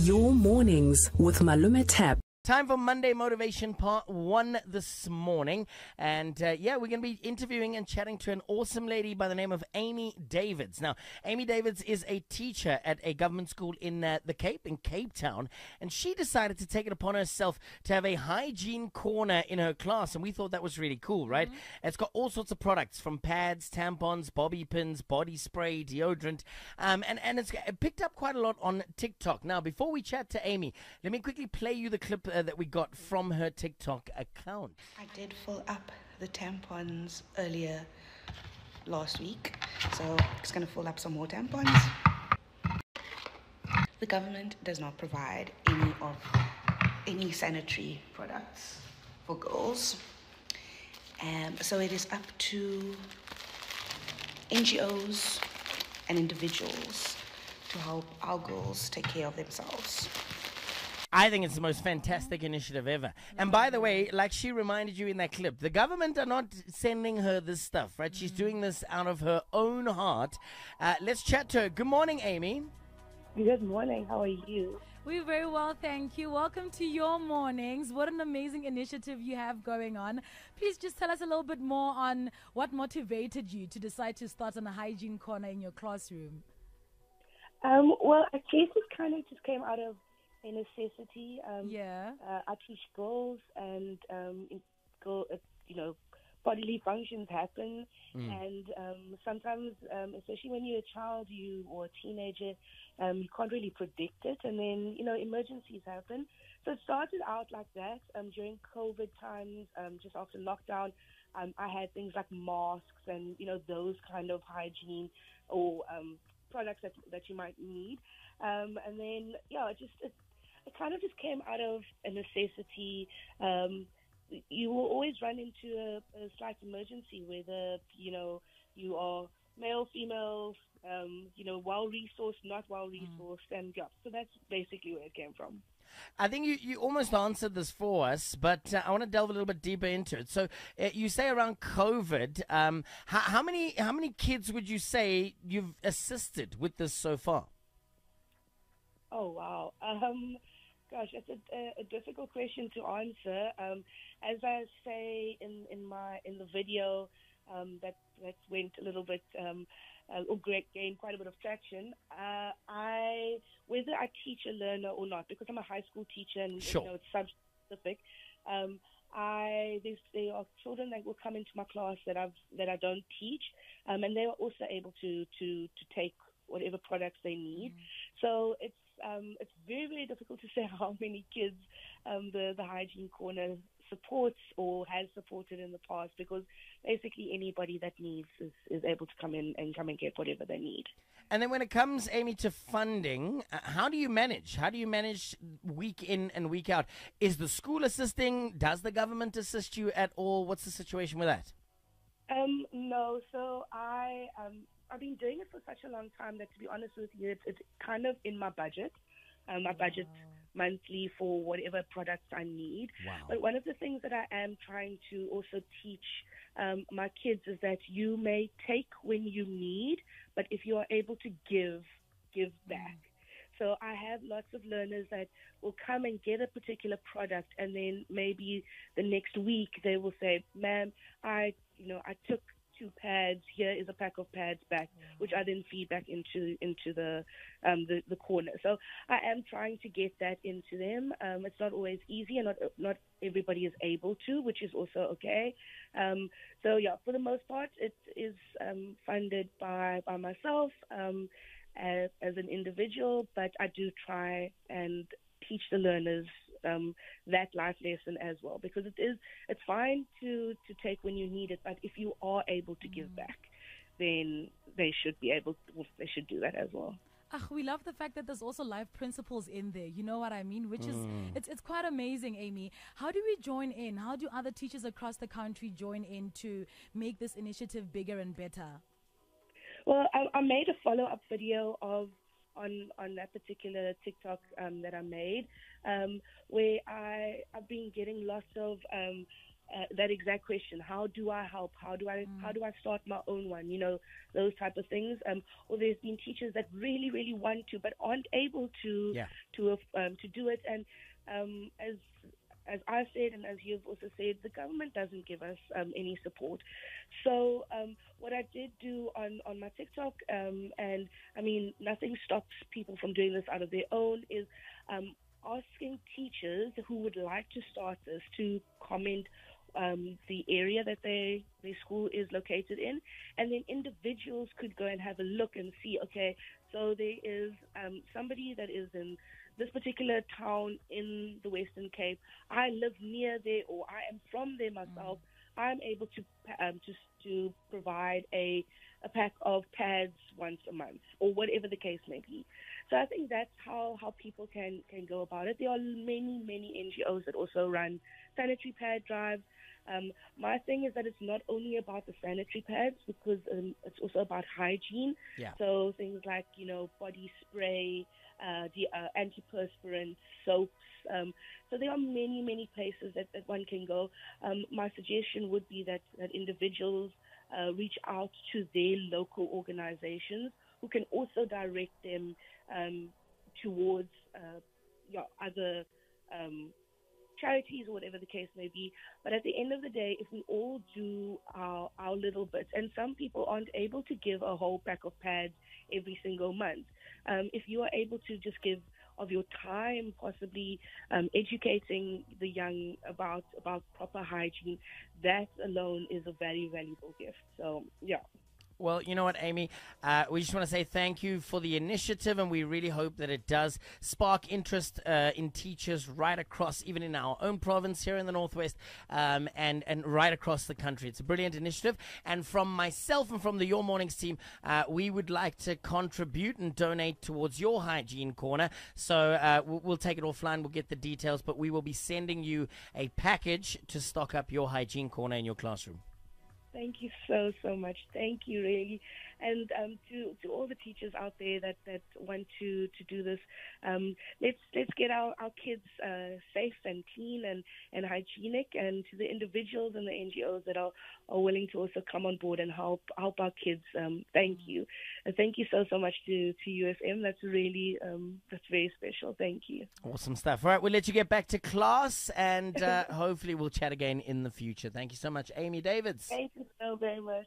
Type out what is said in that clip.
Your mornings with Malume Tap. Time for Monday Motivation Part 1 this morning. And we're going to be interviewing and chatting to an awesome lady by the name of Amy Davids. Now, Amy Davids is a teacher at a government school in the Cape, in Cape Town. And she decided to take it upon herself to have a hygiene corner in her class. And we thought that was really cool, right? Mm-hmm. It's got all sorts of products from pads, tampons, bobby pins, body spray, deodorant. And it's picked up quite a lot on TikTok. Now, before we chat to Amy, let me quickly play you the clip that we got from her TikTok account. I did fill up the tampons earlier last week, so I'm just going to fill up some more tampons. The government does not provide any sanitary products for girls, so it is up to NGOs and individuals to help our girls take care of themselves. I think it's the most fantastic initiative ever. And by the way, like she reminded you in that clip, the government are not sending her this stuff, right? She's doing this out of her own heart. Let's chat to her. Good morning, Amy. Good morning. How are you? We're very well, thank you. Welcome to Your Mornings. What an amazing initiative you have going on. Please just tell us a little bit more on what motivated you to decide to start on a hygiene corner in your classroom. Well, I guess it kind of just came out of a necessity. I teach girls, and bodily functions happen, and sometimes, especially when you're a child, or a teenager, you can't really predict it, and then emergencies happen. So it started out like that. During COVID times, just after lockdown, I had things like masks and those kind of hygiene or products that you might need, and then it kind of just came out of a necessity. You will always run into a slight emergency, whether you are male, female, well-resourced, not well-resourced, and so that's basically where it came from. I think you almost answered this for us, but I want to delve a little bit deeper into it. So you say around COVID, how many kids would you say you've assisted with this so far? Oh wow. Gosh, that's a difficult question to answer. As I say in the video that went a little bit or gained quite a bit of traction. Whether I teach a learner or not, because I'm a high school teacher and sure. It's subject-specific. There are children that will come into my class that I don't teach, and they are also able to take whatever products they need. So it's very, very difficult to say how many kids the hygiene corner supports or has supported in the past, because basically anybody that needs is able to come in and get whatever they need. And then when it comes, Amy, to funding, how do you manage? How do you manage week in and week out? Is the school assisting? Does the government assist you at all? What's the situation with that? No. So I've been doing it for such a long time that, to be honest with you, it's kind of in my budget. My budget monthly for whatever products I need. Wow. But one of the things that I am trying to also teach my kids is that you may take when you need, but if you are able to give back. So I have lots of learners that will come and get a particular product, and then maybe the next week they will say, "Ma'am, I took 2 pads. Here is a pack of pads back," which I then feed back into the corner. So I am trying to get that into them. It's not always easy, and not everybody is able to, which is also okay. So yeah, for the most part, it is funded by myself as an individual, but I do try and teach the learners that life lesson as well, because it's fine to take when you need it, but if you are able to give back, then they should do that as well. We love the fact that there's also life principles in there. You know what I mean? Which is it's quite amazing, Amy. How do we join in? How do other teachers across the country join in to make this initiative bigger and better? Well, I made a follow-up video on that particular TikTok that I made, where I've been getting lots of that exact question: how do I help? How do I start my own one? Those type of things. Or there's been teachers that really, really want to, but aren't able to do it. And as I said, and as you've also said, the government doesn't give us any support. So what I did do on my TikTok, and I mean, nothing stops people from doing this out of their own, is asking teachers who would like to start this to comment the area that their school is located in, and then individuals could go and have a look and see, okay, so there is somebody that is in this particular town in the Western Cape. I live near there, or I am from there myself. I'm able to provide a pack of pads once a month, or whatever the case may be. So I think that's how people can go about it. There are many NGOs that also run sanitary pad drives. My thing is that it's not only about the sanitary pads, because it's also about hygiene. Yeah. So things like, body spray, antiperspirant, soaps. So there are many places that one can go. My suggestion would be that individuals reach out to their local organizations, who can also direct them towards other charities, or whatever the case may be. But at the end of the day, if we all do our little bits, and some people aren't able to give a whole pack of pads every single month, if you are able to just give of your time, possibly educating the young about proper hygiene, that alone is a very valuable gift. So, yeah. Well, you know what, Amy? We just want to say thank you for the initiative, and we really hope that it does spark interest in teachers right across, even in our own province here in the Northwest, and right across the country. It's a brilliant initiative. And from myself and from the Your Mornings team, we would like to contribute and donate towards your hygiene corner. So we'll take it offline. We'll get the details, but we will be sending you a package to stock up your hygiene corner in your classroom. Thank you so much. Thank you, really. And to all the teachers out there that want to do this, let's get our kids safe and clean and hygienic, and to the individuals and the NGOs that are willing to also come on board and help our kids. Thank you. And thank you so much to UFM. That's really that's very special. Thank you. Awesome stuff. All right, we'll let you get back to class, and hopefully we'll chat again in the future. Thank you so much, Amy Davids. Thank you so very much.